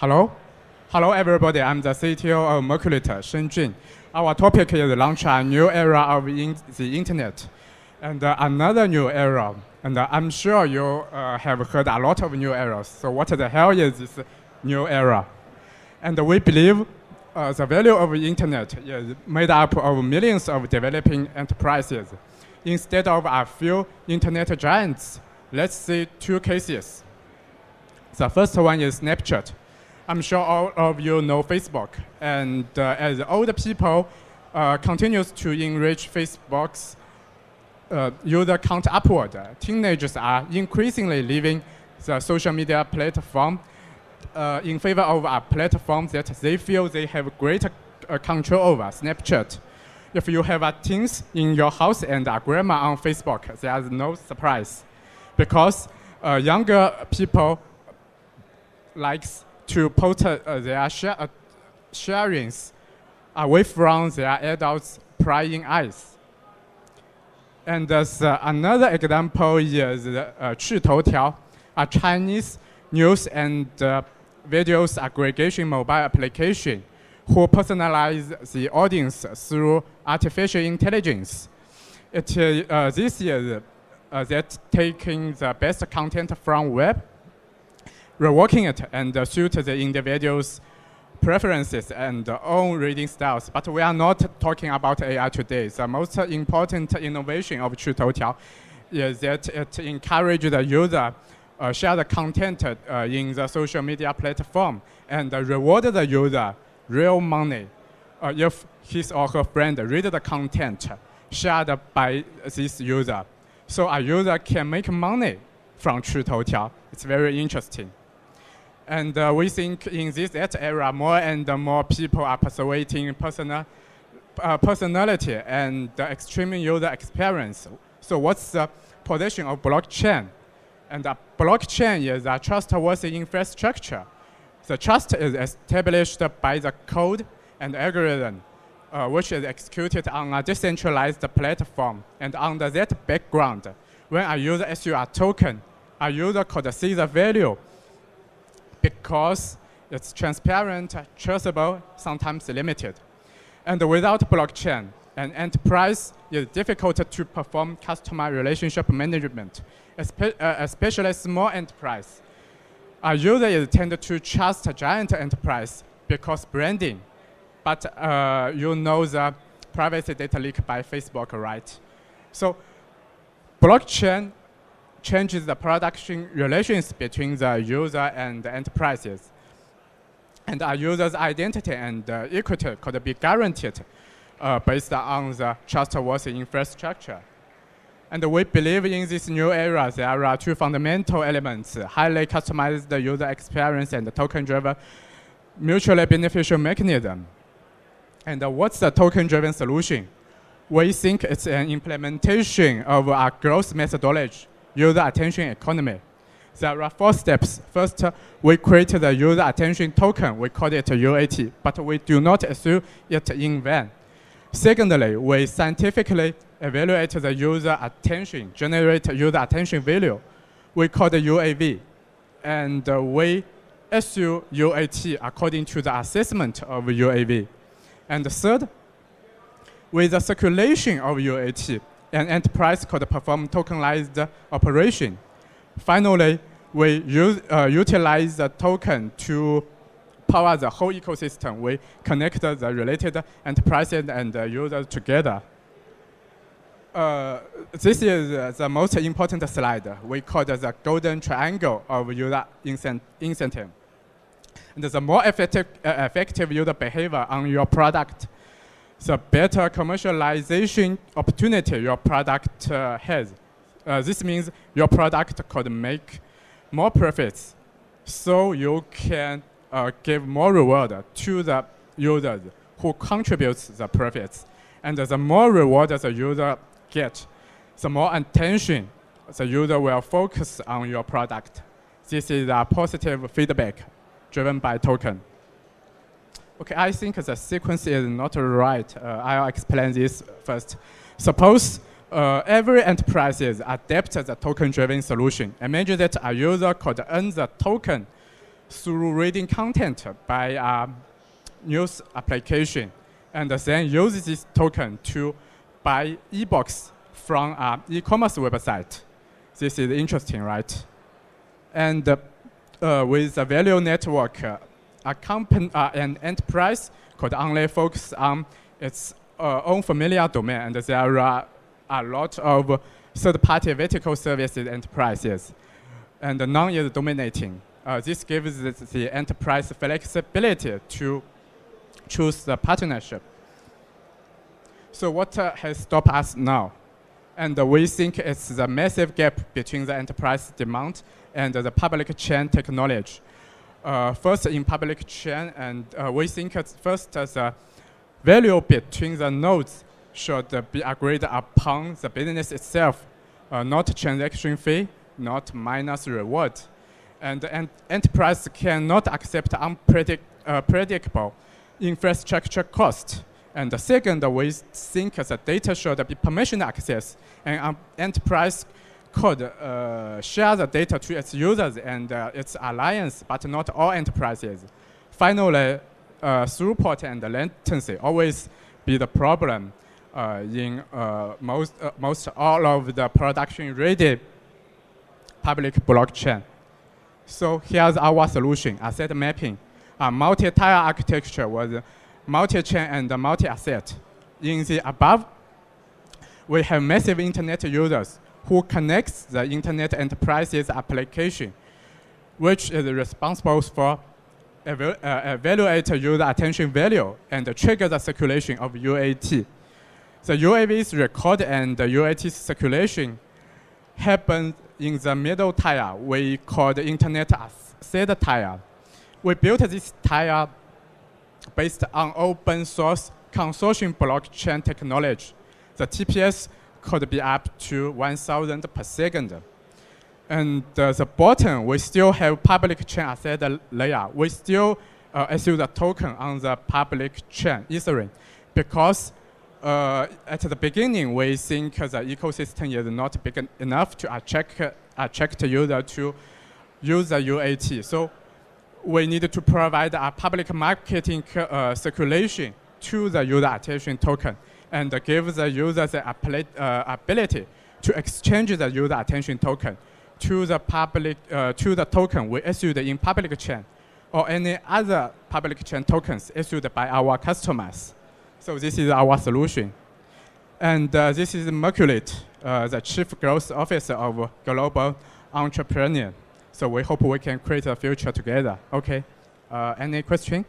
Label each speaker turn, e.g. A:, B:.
A: Hello. Hello, everybody. I'm the CTO of Merc, Shenzhen. Our topic is launch a new era of the internet and another new era. And I'm sure you have heard a lot of new eras. So what the hell is this new era? And we believe the value of the internet is made up of millions of developing enterprises. Instead of a few internet giants, let's see two cases. The first one is Snapchat. I'm sure all of you know Facebook, and as older people continues to enrich Facebook's user count upward, teenagers are increasingly leaving the social media platform in favor of a platform that they feel they have greater control over, Snapchat. If you have teens in your house and a grandma on Facebook, there's no surprise, because younger people likes to put their sharings away from their adults' prying eyes. And another example is 趣头条, a Chinese news and videos aggregation mobile application who personalize the audience through artificial intelligence. This is that taking the best content from web, reworking it and suit the individual's preferences and own reading styles. But we are not talking about AI today. The most important innovation of 趣头条 is that it encourages the user share the content in the social media platform and reward the user real money if his or her friend read the content shared by this user. So a user can make money from 趣头条. It's very interesting. And we think in this era, more and more people are pursuing personality and extreme user experience. So what's the position of blockchain? And blockchain is a trustworthy infrastructure. The trust is established by the code and algorithm, which is executed on a decentralized platform. And under that background, when a user issues a token, a user could see the value because it's transparent, traceable, sometimes limited. And without blockchain, an enterprise is difficult to perform customer relationship management, especially small enterprise. A user is tended to trust a giant enterprise because branding, but you know the privacy data leak by Facebook, right? So blockchain changes the production relations between the user and the enterprises. And a user's identity and equity could be guaranteed based on the trustworthy infrastructure. And we believe in this new era, there are two fundamental elements: highly customized user experience and token-driven mutually beneficial mechanism. And what's the token-driven solution? We think it's an implementation of a growth methodology, user attention economy. There are 4 steps. First, we create the user attention token. We call it UAT, but we do not assume it in vain. Secondly, we scientifically evaluate the user attention, generate user attention value. We call the UAV. And we issue UAT according to the assessment of UAV. And third, with the circulation of UAT, an enterprise could perform tokenized operation. Finally, we utilize the token to power the whole ecosystem. We connect the related enterprises and users together. This is the most important slide. We call it the golden triangle of user incentive. And the more effective user behavior on your product, the better commercialization opportunity your product has. This means your product could make more profits, so you can give more reward to the users who contributes the profits. And the more reward the user gets, the more attention the user will focus on your product. This is a positive feedback driven by token. Okay, I think the sequence is not right. I'll explain this first. Suppose every enterprise adapts the token-driven solution. Imagine that a user could earn the token through reading content by news application, and then use this token to buy e-books from an e-commerce website. This is interesting, right? And with the value network, an enterprise could only focus on its own familiar domain, and there are a lot of third-party vertical services enterprises, and none is dominating. This gives the enterprise flexibility to choose the partnership. So what has stopped us now? And we think it's the massive gap between the enterprise demand and the public chain technology. First, in public chain, and we think first the value between the nodes should be agreed upon the business itself, not transaction fee, not minus reward. And an enterprise cannot accept unpredictable infrastructure cost. And the second, we think the data should be permission access, and an enterprise could share the data to its users and its alliance, but not all enterprises. Finally, throughput and latency always be the problem in most all of the production-ready public blockchain. So here's our solution: asset mapping. A multi-tier architecture with multi-chain and multi-asset. In the above, we have massive internet users who connects the internet enterprises application, which is responsible for evaluate user attention value and trigger the circulation of UAT. The UAV's record and the UAT's circulation happen in the middle tier we call the internet asset tier. We built this tier based on open source consortium blockchain technology. The TPS could be up to 1,000 per second. And the bottom, we still have public chain asset layer. We still issue the token on the public chain, Ethereum, because at the beginning, we think the ecosystem is not big enough to attract user to use the UAT. So we need to provide a public marketing circulation to the user attention token and give the user the ability to exchange the user attention token to the public to the token we issued in public chain or any other public chain tokens issued by our customers. So this is our solution. And this is Merculet, the Chief Growth Officer of Global Entrepreneur. So we hope we can create a future together. Okay, any question?